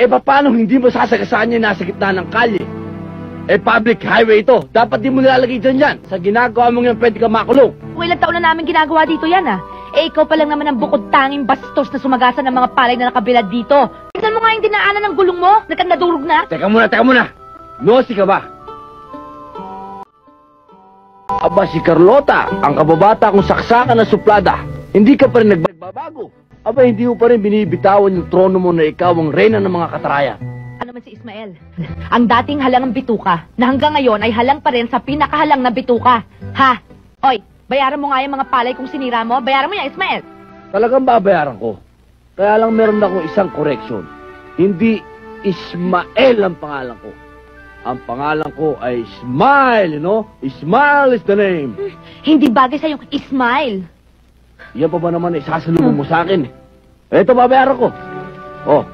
Eh, paano hindi mo sasagasaan niya nasa gitna ng kalye? Eh, public highway ito. Dapat di mo nilalagay dyan yan. Sa ginagawa mo yan, pwede ka makulong. Kung ilang taon na namin ginagawa dito yan, ah. Eh, ikaw pa lang naman ang bukod tanging bastos na sumagasan ng mga palay na nakabilad dito. Tignan mo nga yung dinaanan ng gulong mo. Nagkandadurog na. Teka muna. Nosy ka ba? Aba, si Carlota, ang kababata kong saksakan na suplada. Hindi ka pa rin nagbabago. Aba, hindi mo pa rin binibitawan yung trono mo na ikaw ang reyna ng mga kataraya. Ano man si Ismael? Ang dating halang ng bituka, na hanggang ngayon ay halang pa rin sa pinakahalang na bituka. Ha? Oy, bayaran mo nga yung mga palay kung sinira mo. Bayaran mo yan, Ismael. Talagang babayaran ko. Kaya lang meron akong isang correction. Hindi Ismael ang pangalan ko. Ang pangalan ko ay Smile, you know? Smile is the name. Hindi bagay sa'yo, Ismael. Yan pa ba naman isasalubong mo sa akin? Ito, babayaran ko. Oh,